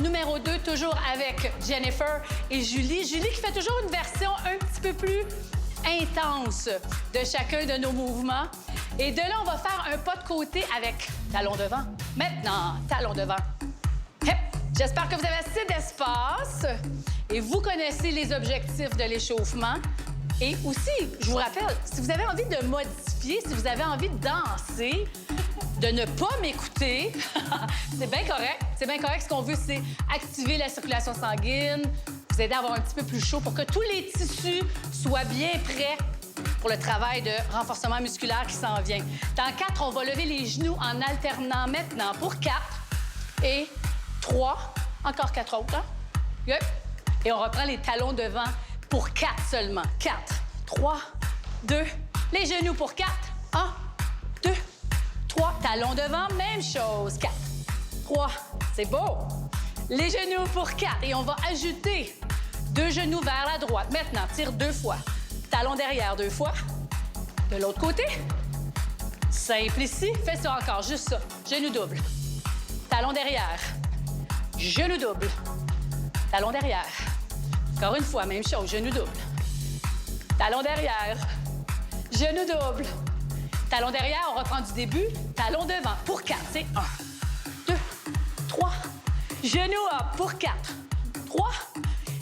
numéro 2, toujours avec Jennifer et Julie. Julie qui fait toujours une version un petit peu plus intense de chacun de nos mouvements. Et de là, on va faire un pas de côté avec talon devant. Maintenant, talon devant. Hep. J'espère que vous avez assez d'espace et vous connaissez les objectifs de l'échauffement. Et aussi, je vous rappelle, si vous avez envie de modifier, si vous avez envie de danser, de ne pas m'écouter, c'est bien correct. C'est bien correct. Ce qu'on veut, c'est activer la circulation sanguine, vous aider à avoir un petit peu plus chaud pour que tous les tissus soient bien prêts pour le travail de renforcement musculaire qui s'en vient. Dans 4, on va lever les genoux en alternant maintenant pour 4 et 3. Encore 4 autres, hein? Good. Et on reprend les talons devant pour 4 seulement. 4, 3, 2. Les genoux pour 4. 1, 2, 3. Talons devant, même chose. 4, 3. C'est beau. Les genoux pour 4. Et on va ajouter 2 genoux vers la droite. Maintenant, tire 2 fois. Talon derrière 2 fois. De l'autre côté. Simple ici. Fais ça encore, juste ça. Genou double. Talon derrière. Genou double. Talon derrière. Encore une fois, même chose. Genou double. Talon derrière. Genou double. Talon derrière, on reprend du début. Talon devant. Pour 4, c'est 1, 2, 3. Genou up pour 4, 3.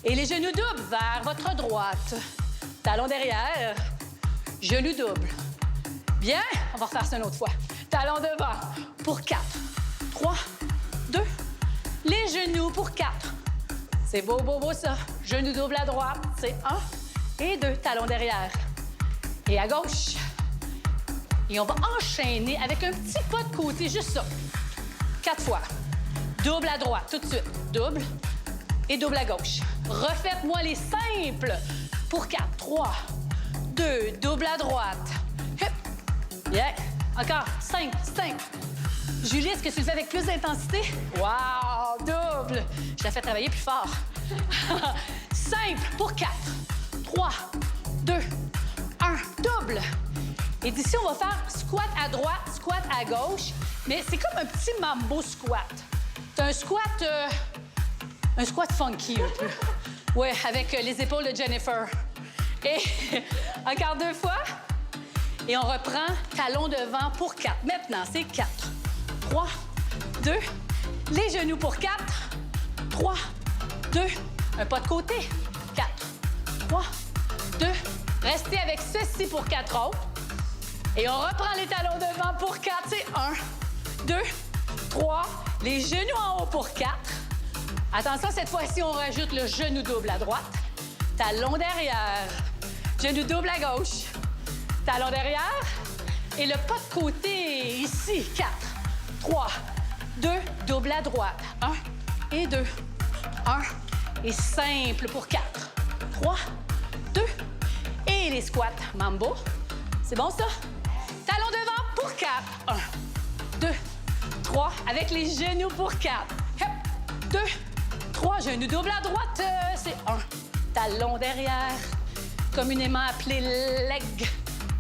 Et les genoux doubles vers votre droite. Talon derrière. Genou double. Bien. On va refaire ça une autre fois. Talon devant pour 4, 3, 2. Les genoux pour 4. C'est beau, beau, beau, ça. Genou double à droite. C'est 1 et 2. Talon derrière. Et à gauche. Et on va enchaîner avec un petit pas de côté, juste ça. 4 fois. Double à droite, tout de suite. Double et double à gauche. Refaites-moi les simples. Pour 4, 3, 2, double à droite. Hip. Bien. Encore. 5, 5. Julie, est-ce que tu le fais avec plus d'intensité? Wow! Double! Je la fais travailler plus fort. Simple pour 4, 3, 2, 1. Double. Et d'ici, on va faire squat à droite, squat à gauche. Mais c'est comme un petit mambo squat. C'est un squat funky un peu. Oui, avec les épaules de Jennifer. Et encore 2 fois. Et on reprend talon devant pour 4. Maintenant, c'est 4. 3, 2, les genoux pour 4, 3, 2, un pas de côté, 4, 3, 2, restez avec ceci pour 4 autres. Et on reprend les talons devant pour 4, c'est 1, 2, 3, les genoux en haut pour 4. Attention, cette fois-ci, on rajoute le genou double à droite, talon derrière, genou double à gauche, talon derrière, et le pas de côté ici, 4. 3, 2, double à droite. 1 et 2. 1 et simple pour 4. 3, 2 et les squats. Mambo. C'est bon, ça? Talon devant pour 4. 1, 2, 3. Avec les genoux pour 4. 2, 3. Genoux double à droite. C'est 1. Talon derrière. Communément appelé leg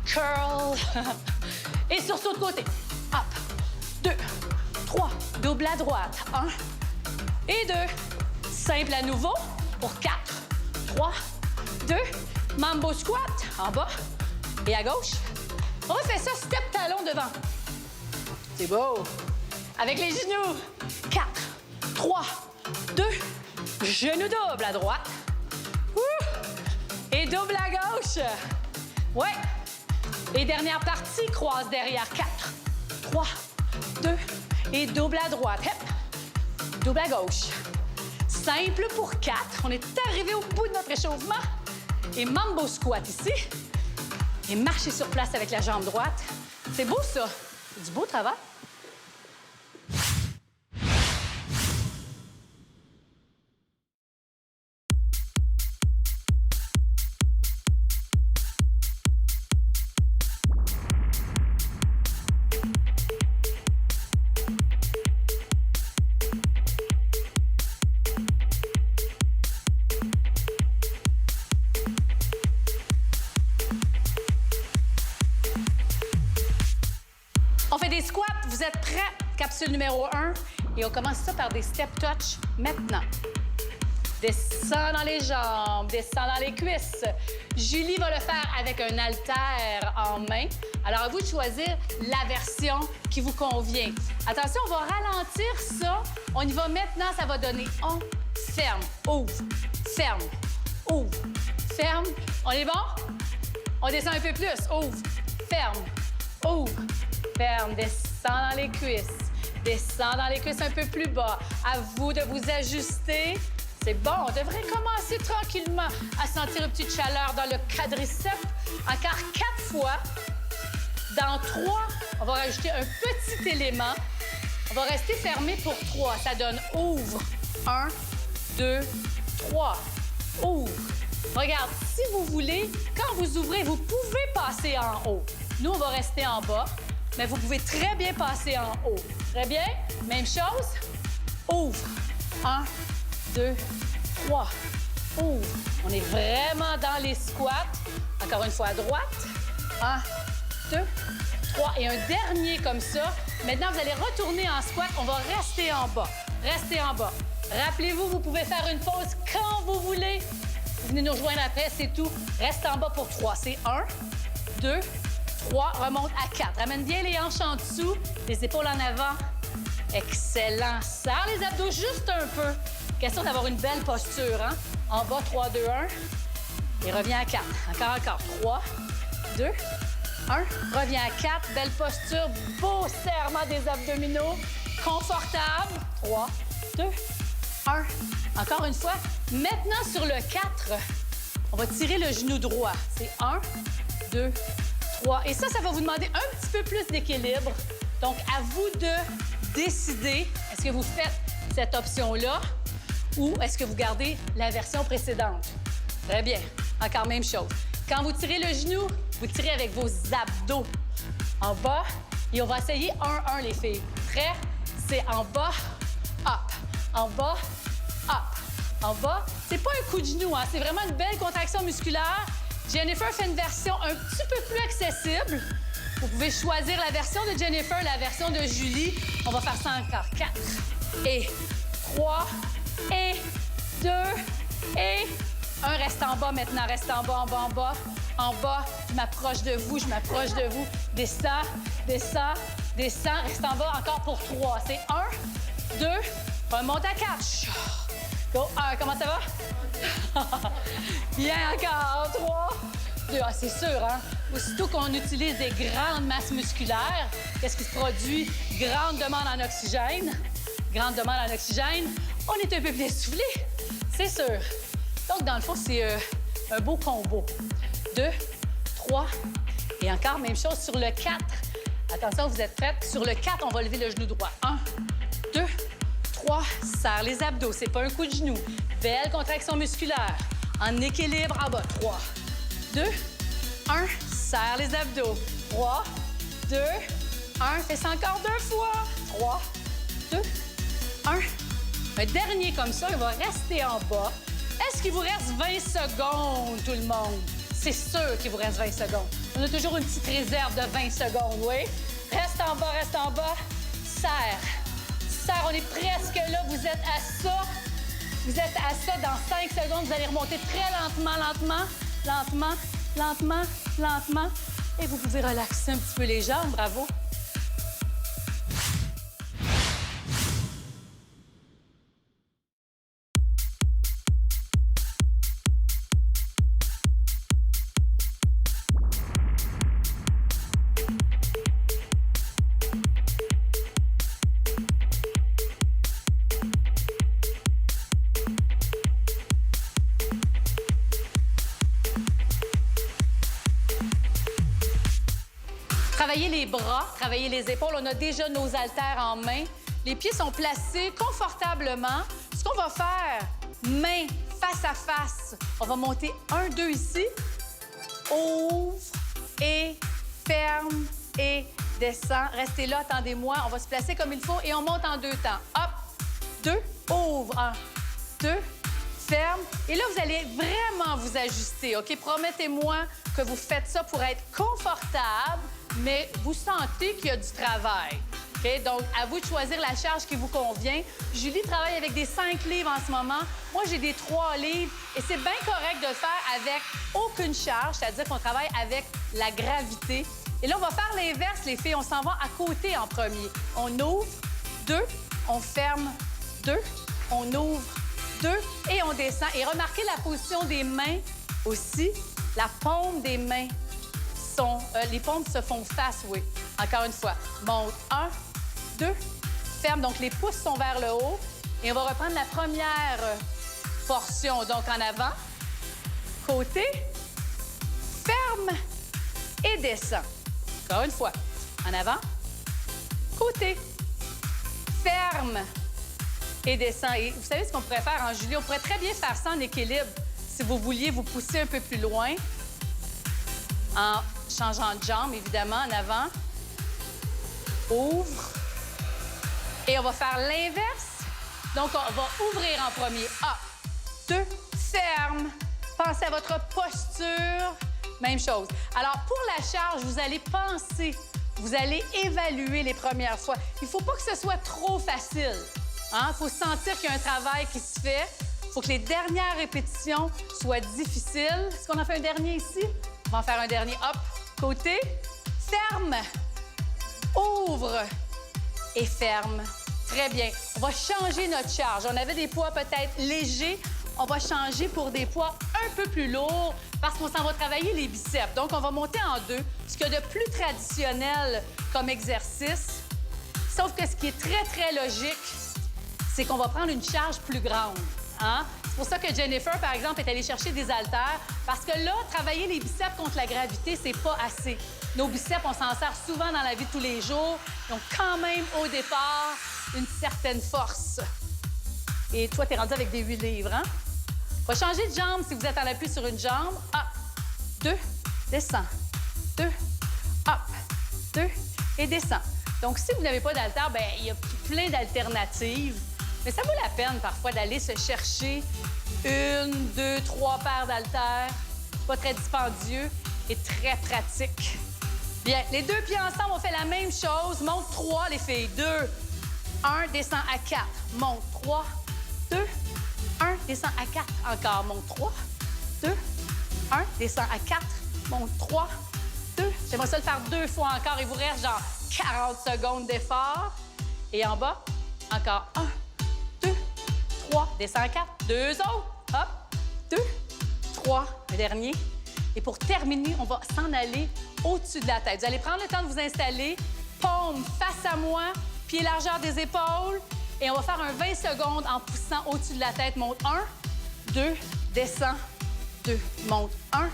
curl. Et sursaut de côté. Hop. 2, 3, double à droite. 1 et 2. Simple à nouveau pour 4, 3, 2. Mambo squat en bas et à gauche. On refait ça, step talon devant. C'est beau. Avec les genoux. 4, 3, 2. Genou double à droite. Et double à gauche. Ouais. Et dernière partie, croise derrière. 4, 3, 2 et double à droite. Hep. Double à gauche. Simple pour 4. On est arrivé au bout de notre échauffement. Et mambo squat ici. Et marcher sur place avec la jambe droite. C'est beau, ça. C'est du beau travail. On fait des squats. Vous êtes prêts? Capsule numéro 1. Et on commence ça par des step touch maintenant. Descends dans les jambes, descends dans les cuisses. Julie va le faire avec un haltère en main. Alors, à vous de choisir la version qui vous convient. Attention, on va ralentir ça. On y va maintenant, ça va donner on, ferme, ouvre, ferme, ouvre, ferme. On est bon? On descend un peu plus. Ouvre, ferme, ouvre, ferme. Descends dans les cuisses. Descends dans les cuisses un peu plus bas. À vous de vous ajuster. C'est bon, on devrait commencer tranquillement à sentir une petite chaleur dans le quadriceps. Encore 4 fois. Dans 3, on va rajouter un petit élément. On va rester fermé pour 3. Ça donne ouvre. 1, 2, 3. Ouvre. Regarde, si vous voulez, quand vous ouvrez, vous pouvez passer en haut. Nous, on va rester en bas, mais vous pouvez très bien passer en haut. Très bien? Même chose. Ouvre. 1, 2, 3. Ouvre. On est vraiment dans les squats. Encore une fois à droite. 1, 2, 3. Et un dernier comme ça. Maintenant, vous allez retourner en squat. On va rester en bas. Restez en bas. Rappelez-vous, vous pouvez faire une pause quand vous voulez. Vous venez nous rejoindre après, c'est tout. Reste en bas pour 3. C'est 1, 2, 3. Remonte à 4. Ramène bien les hanches en dessous. Les épaules en avant. Excellent. Serre les abdos juste un peu. Question d'avoir une belle posture, hein? En bas, 3, 2, 1. Et reviens à 4. Encore. 3, 2, 1. Reviens à 4. Belle posture. Beau serrement des abdominaux. Confortable. 3, 2, 1. Encore une fois. Maintenant, sur le 4, on va tirer le genou droit. C'est 1, 2, 3. Et ça va vous demander un petit peu plus d'équilibre. Donc, à vous de décider, est-ce que vous faites cette option-là ou est-ce que vous gardez la version précédente? Très bien. Encore même chose. Quand vous tirez le genou, vous tirez avec vos abdos en bas et on va essayer 1-1, les filles. Prêt? C'est en bas, up. En bas, up. En bas, c'est pas un coup de genou, hein? C'est vraiment une belle contraction musculaire. Jennifer fait une version un petit peu plus accessible. Vous pouvez choisir la version de Jennifer, la version de Julie. On va faire ça encore. 4 et 3 et 2 et 1. Reste en bas maintenant. Reste en bas, en bas, en bas. En bas, je m'approche de vous, je m'approche de vous. Descends, descends, descends. Reste en bas encore pour 3. C'est 1, 2, remonte à 4. Go, 1. Comment ça va? Bien encore. 3, 2. Ah, c'est sûr, hein? Aussitôt qu'on utilise des grandes masses musculaires, qu'est-ce qui se produit? Grande demande en oxygène. Grande demande en oxygène. On est un peu plus essoufflé, c'est sûr. Donc, dans le fond, c'est un beau combo. 2, 3, et encore, même chose sur le 4. Attention, vous êtes prêtes? Sur le 4, on va lever le genou droit. 1, 2, 3, serre les abdos. C'est pas un coup de genou. Belle contraction musculaire. En équilibre en bas. 3, 2, 1, serre les abdos. 3, 2, 1. Fais ça encore 2 fois. 3, 2, 1. Un dernier comme ça, il va rester en bas. Est-ce qu'il vous reste 20 secondes, tout le monde? C'est sûr qu'il vous reste 20 secondes. On a toujours une petite réserve de 20 secondes, oui? Reste en bas, reste en bas. Serre. Serre, on est presque là. Vous êtes à ça. Vous êtes à ça dans 5 secondes. Vous allez remonter très lentement, lentement, lentement, lentement, lentement. Et vous pouvez relaxer un petit peu les jambes. Bravo. Travailler les bras, travailler les épaules. On a déjà nos haltères en main. Les pieds sont placés confortablement. Ce qu'on va faire, main face à face. On va monter 1, 2 ici. Ouvre et ferme et descend. Restez là, attendez-moi. On va se placer comme il faut et on monte en 2 temps. Hop, 2, ouvre. 1, 2, ferme. Et là, vous allez vraiment vous ajuster, OK? Promettez-moi que vous faites ça pour être confortable, mais vous sentez qu'il y a du travail. OK? Donc, à vous de choisir la charge qui vous convient. Julie travaille avec des 5 livres en ce moment. Moi, j'ai des 3 livres. Et c'est bien correct de le faire avec aucune charge, c'est-à-dire qu'on travaille avec la gravité. Et là, on va faire l'inverse, les filles. On s'en va à côté en premier. On ouvre 2, on ferme 2, on ouvre 2 et on descend. Et remarquez la position des mains aussi. La paume des mains les paumes se font face, oui. Encore une fois. Monte 1, 2, ferme. Donc, les pouces sont vers le haut. Et on va reprendre la première portion. Donc, en avant, côté, ferme et descend. Encore une fois. En avant, côté, ferme et descend. Et vous savez ce qu'on pourrait faire en Julie? On pourrait très bien faire ça en équilibre si vous vouliez vous pousser un peu plus loin en changeant de jambe, évidemment, en avant. Ouvre. Et on va faire l'inverse. Donc, on va ouvrir en premier. 1, 2, ferme. Pensez à votre posture. Même chose. Alors, pour la charge, vous allez penser, vous allez évaluer les premières fois. Il ne faut pas que ce soit trop facile. Il faut sentir qu'il y a un travail qui se fait. Il faut que les dernières répétitions soient difficiles. Est-ce qu'on en fait un dernier ici? On va en faire un dernier. Hop, côté, ferme, ouvre et ferme. Très bien. On va changer notre charge. On avait des poids peut-être légers. On va changer pour des poids un peu plus lourds parce qu'on s'en va travailler les biceps. Donc, on va monter en 2, ce qu'il y a de plus traditionnel comme exercice. Sauf que ce qui est très, très logique, c'est qu'on va prendre une charge plus grande. C'est pour ça que Jennifer, par exemple, est allée chercher des haltères parce que là, travailler les biceps contre la gravité, c'est pas assez. Nos biceps, on s'en sert souvent dans la vie de tous les jours. Donc, quand même, au départ, une certaine force. Et toi, t'es rendu avec des 8 livres, hein? On va changer de jambe si vous êtes en appui sur une jambe. Hop, 2, descends. 2, hop, 2 et descends. Donc, si vous n'avez pas d'haltère, bien, il y a plein d'alternatives. Mais ça vaut la peine parfois d'aller se chercher 1, 2, 3 paires d'haltères. Pas très dispendieux et très pratique. Bien, les 2 pieds ensemble, on fait la même chose. Monte 3, les filles. 2, 1, descend à 4. Monte 3, 2, 1, descend à 4. Encore, monte 3, 2, 1, descend à 4. Monte 3, 2. J'aimerais ça le faire 2 fois encore. Il vous reste genre 40 secondes d'effort. Et en bas, encore 1, 2, 3. Descend à 4. 2 autres. Hop, 2, 3. Le dernier. Et pour terminer, on va s'en aller au-dessus de la tête. Vous allez prendre le temps de vous installer. Paume face à moi. Pied largeur des épaules. Et on va faire un 20 secondes en poussant au-dessus de la tête. Monte 1, 2, descend, 2. Monte 1,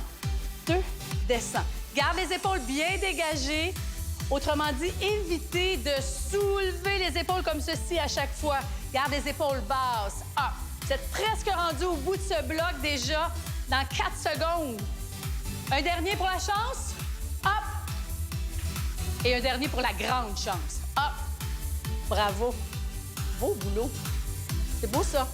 2, descend. Garde les épaules bien dégagées. Autrement dit, évitez de soulever les épaules comme ceci à chaque fois. Garde les épaules basses. Hop. Vous êtes presque rendu au bout de ce bloc déjà dans 4 secondes. Un dernier pour la chance. Hop. Et un dernier pour la grande chance. Hop. Bravo. Beau boulot. C'est beau, ça.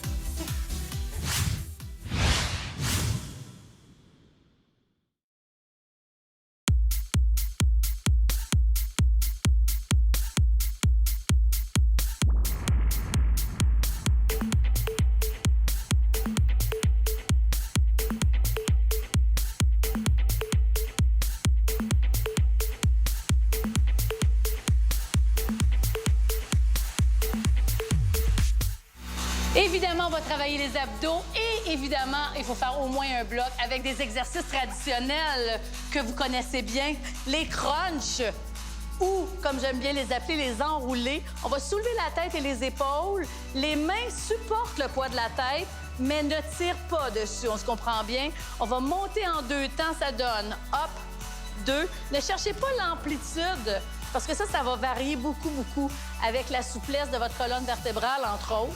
Évidemment, on va travailler les abdos et évidemment, il faut faire au moins un bloc avec des exercices traditionnels que vous connaissez bien, les crunchs ou, comme j'aime bien les appeler, les enroulés. On va soulever la tête et les épaules. Les mains supportent le poids de la tête, mais ne tirent pas dessus, on se comprend bien. On va monter en 2 temps, ça donne hop, 2. Ne cherchez pas l'amplitude parce que ça va varier beaucoup avec la souplesse de votre colonne vertébrale, entre autres.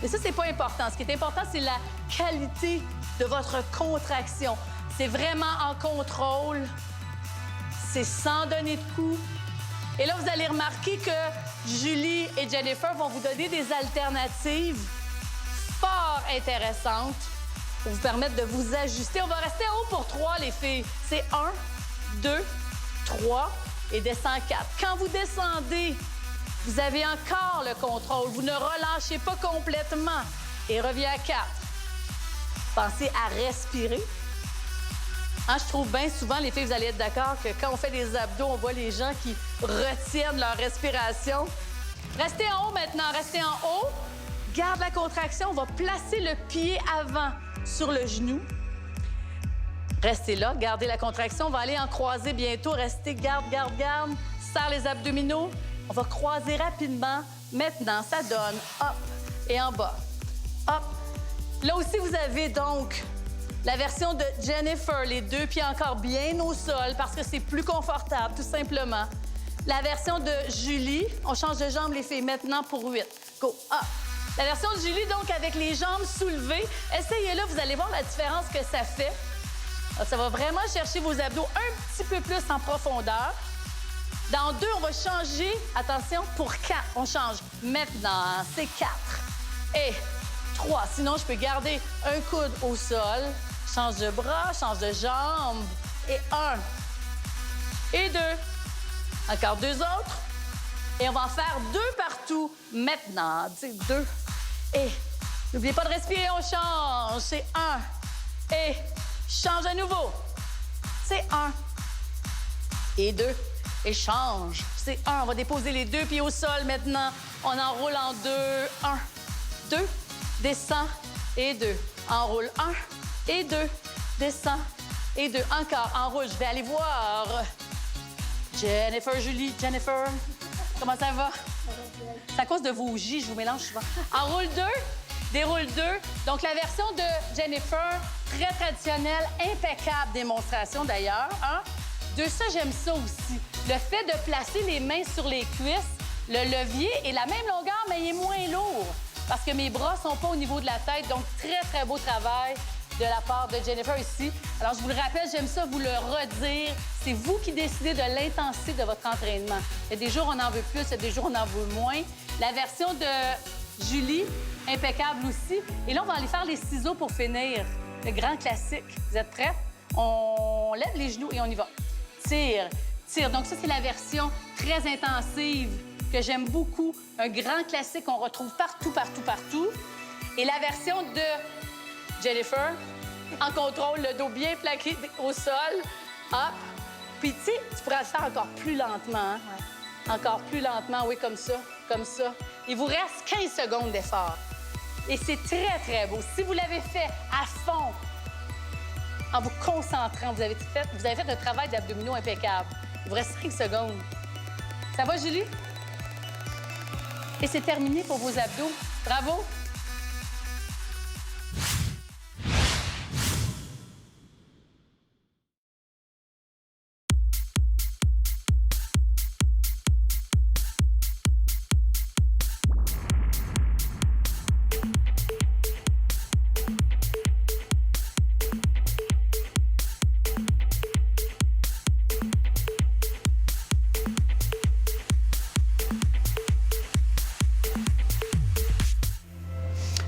Et ça, c'est pas important. Ce qui est important, c'est la qualité de votre contraction. C'est vraiment en contrôle. C'est sans donner de coups. Et là, vous allez remarquer que Julie et Jennifer vont vous donner des alternatives fort intéressantes pour vous permettre de vous ajuster. On va rester haut pour 3, les filles. C'est 1, 2, 3 et descend 4. Quand vous descendez, Vous avez encore le contrôle. Vous ne relâchez pas complètement. Et reviens à 4. Pensez à respirer. Hein, je trouve bien souvent, les filles, vous allez être d'accord, que quand on fait des abdos, on voit les gens qui retiennent leur respiration. Restez en haut maintenant. Restez en haut. Garde la contraction. On va placer le pied avant sur le genou. Restez là. Gardez la contraction. On va aller en croisé bientôt. Restez. Garde, garde, garde. Serre les abdominaux. On va croiser rapidement. Maintenant, ça donne hop et en bas. Hop. Là aussi, vous avez donc la version de Jennifer, les deux pieds encore bien au sol parce que c'est plus confortable, tout simplement. La version de Julie, on change de jambe, les filles, maintenant pour 8. Go, hop. La version de Julie, donc, avec les jambes soulevées. Essayez-le, vous allez voir la différence que ça fait. Ça va vraiment chercher vos abdos un petit peu plus en profondeur. Dans 2, on va changer, attention, pour 4. On change maintenant, c'est 4. Et 3. Sinon, je peux garder un coude au sol. Change de bras, change de jambe. Et 1. Et 2. Encore 2 autres. Et on va en faire 2 partout maintenant. 2. Et n'oubliez pas de respirer, on change. C'est 1. Et change à nouveau. C'est 1. Et 2. Et change. C'est 1. On va déposer les 2 pieds au sol maintenant. On enroule en 2. 1, 2. Descend et 2. Enroule 1 et 2. Descend et 2. Encore. Enroule. Je vais aller voir Jennifer, Julie. Jennifer, comment ça va? C'est à cause de vos J, je vous mélange souvent. Enroule 2. Déroule 2. Donc, la version de Jennifer, très traditionnelle, impeccable démonstration d'ailleurs. Hein? De ça, j'aime ça aussi. Le fait de placer les mains sur les cuisses, le levier est la même longueur, mais il est moins lourd parce que mes bras sont pas au niveau de la tête. Donc, très, très beau travail de la part de Jennifer ici. Alors, je vous le rappelle, j'aime ça vous le redire. C'est vous qui décidez de l'intensité de votre entraînement. Il y a des jours, on en veut plus, il y a des jours, on en veut moins. La version de Julie, impeccable aussi. Et là, on va aller faire les ciseaux pour finir. Le grand classique. Vous êtes prêts? On lève les genoux et on y va. Tire, tire. Donc, ça, c'est la version très intensive que j'aime beaucoup. Un grand classique qu'on retrouve partout, partout, partout. Et la version de Jennifer, en contrôle, le dos bien plaqué au sol. Hop. Puis, tu sais, tu pourrais le faire encore plus lentement. Hein? Ouais. Encore plus lentement, oui, comme ça, comme ça. Il vous reste 15 secondes d'effort. Et c'est très, très beau. Si vous l'avez fait à fond, en vous concentrant, vous avez fait un travail d'abdominaux impeccable. Il vous reste 5 secondes. Ça va, Julie? Et c'est terminé pour vos abdos. Bravo!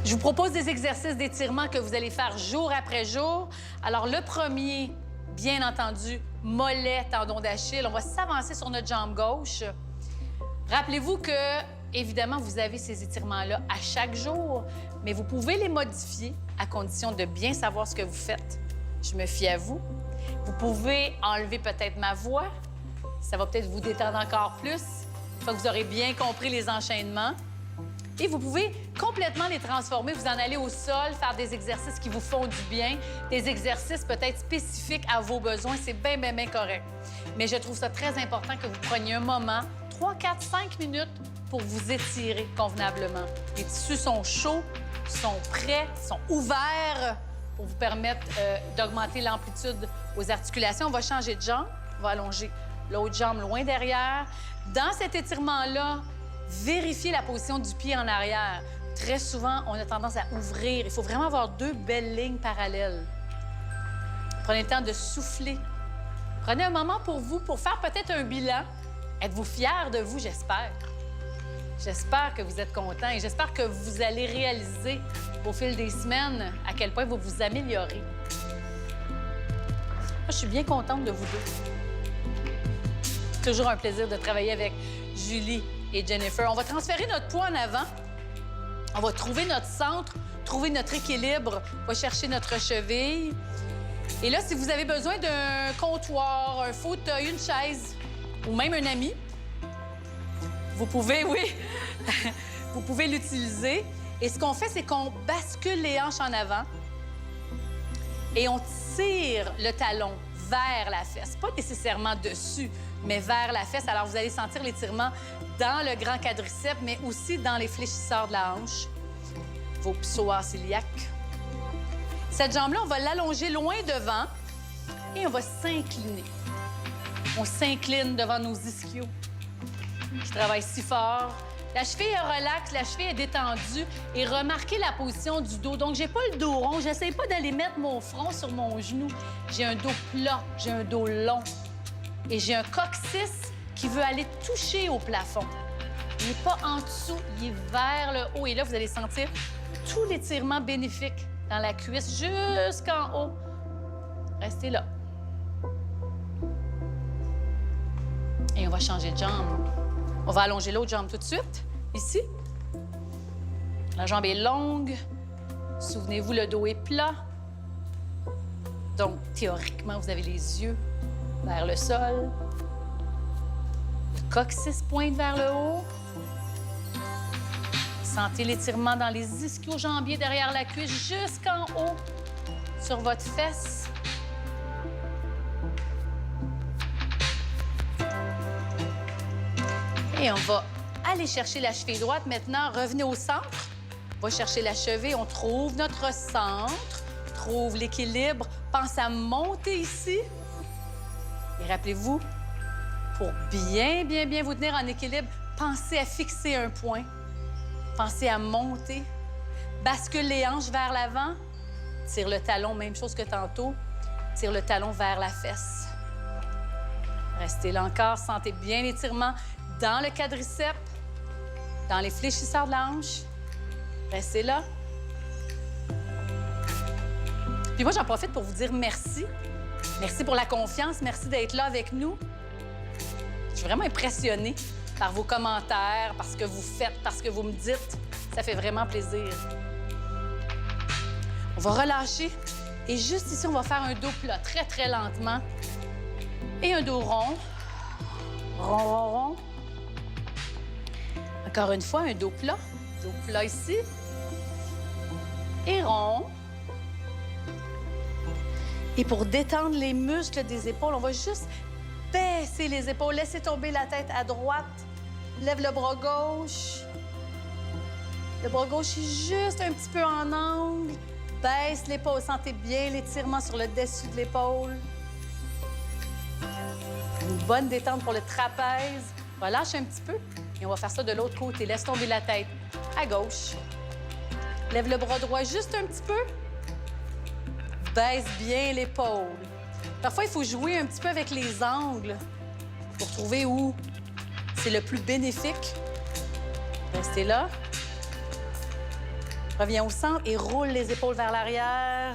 Je vous propose des exercices d'étirement que vous allez faire jour après jour. Alors, le premier, bien entendu, mollet, tendon d'Achille. On va s'avancer sur notre jambe gauche. Rappelez-vous que, évidemment, vous avez ces étirements-là à chaque jour, mais vous pouvez les modifier à condition de bien savoir ce que vous faites. Je me fie à vous. Vous pouvez enlever peut-être ma voix. Ça va peut-être vous détendre encore plus. Une fois que vous aurez bien compris les enchaînements. Et vous pouvez complètement les transformer. Vous en allez au sol, faire des exercices qui vous font du bien, des exercices peut-être spécifiques à vos besoins. C'est bien, bien, bien correct. Mais je trouve ça très important que vous preniez un moment, 3, 4, 5 minutes, pour vous étirer convenablement. Les tissus sont chauds, sont prêts, sont ouverts pour vous permettre d'augmenter l'amplitude aux articulations. On va changer de jambe. On va allonger l'autre jambe loin derrière. Dans cet étirement-là, vérifiez la position du pied en arrière. Très souvent, on a tendance à ouvrir. Il faut vraiment avoir 2 belles lignes parallèles. Prenez le temps de souffler. Prenez un moment pour vous, pour faire peut-être un bilan. Êtes-vous fiers de vous, j'espère? J'espère que vous êtes contents et j'espère que vous allez réaliser au fil des semaines à quel point vous vous améliorez. Moi, je suis bien contente de vous deux. C'est toujours un plaisir de travailler avec Julie et Jennifer. On va transférer notre poids en avant. On va trouver notre centre, trouver notre équilibre. On va chercher notre cheville. Et là, si vous avez besoin d'un comptoir, un fauteuil, une chaise ou même un ami, vous pouvez, oui, vous pouvez l'utiliser. Et ce qu'on fait, c'est qu'on bascule les hanches en avant et on tire le talon vers la fesse. Pas nécessairement dessus, mais vers la fesse. Alors, vous allez sentir l'étirement dans le grand quadriceps, mais aussi dans les fléchisseurs de la hanche, vos psoas iliaques. Cette jambe-là, on va l'allonger loin devant et on va s'incliner. On s'incline devant nos ischios qui travaillent si fort. La cheville est relaxe, la cheville est détendue et remarquez la position du dos. Donc, j'ai pas le dos rond. J'essaie pas d'aller mettre mon front sur mon genou. J'ai un dos plat, j'ai un dos long et j'ai un coccyx qui veut aller toucher au plafond. Il n'est pas en dessous, il est vers le haut. Et là, vous allez sentir tout l'étirement bénéfique dans la cuisse jusqu'en haut. Restez là. Et on va changer de jambe. On va allonger l'autre jambe tout de suite, ici. La jambe est longue. Souvenez-vous, le dos est plat. Donc, théoriquement, vous avez les yeux vers le sol. Le coccyx pointe vers le haut. Sentez l'étirement dans les ischio-jambiers derrière la cuisse jusqu'en haut sur votre fesse. Et on va aller chercher la cheville droite. Maintenant, revenez au centre. On va chercher la cheville. On trouve notre centre, trouve l'équilibre. Pense à monter ici. Et rappelez-vous, pour bien vous tenir en équilibre, pensez à fixer un point. Pensez à monter. Bascule les hanches vers l'avant. Tire le talon, même chose que tantôt. Tire le talon vers la fesse. Restez là encore. Sentez bien l'étirement dans le quadriceps, dans les fléchisseurs de la hanche. Restez là. Puis moi, j'en profite pour vous dire merci. Merci pour la confiance. Merci d'être là avec nous. Je suis vraiment impressionnée par vos commentaires, par ce que vous faites, par ce que vous me dites. Ça fait vraiment plaisir. On va relâcher. Et juste ici, on va faire un dos plat, très lentement. Et un dos rond. Rond. Encore une fois, un dos plat. Dos plat ici. Et rond. Et pour détendre les muscles des épaules, on va juste baisser les épaules. Laissez tomber la tête à droite. Lève le bras gauche. Le bras gauche est juste un petit peu en angle. Baisse l'épaule. Sentez bien l'étirement sur le dessus de l'épaule. Une bonne détente pour le trapèze. Relâche un petit peu et on va faire ça de l'autre côté. Laisse tomber la tête à gauche. Lève le bras droit juste un petit peu. Baisse bien l'épaule. Parfois, il faut jouer un petit peu avec les angles pour trouver où c'est le plus bénéfique. Restez là. Reviens au centre et roule les épaules vers l'arrière.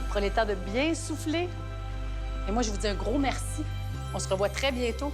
Prenez le temps de bien souffler. Et moi, je vous dis un gros merci. On se revoit très bientôt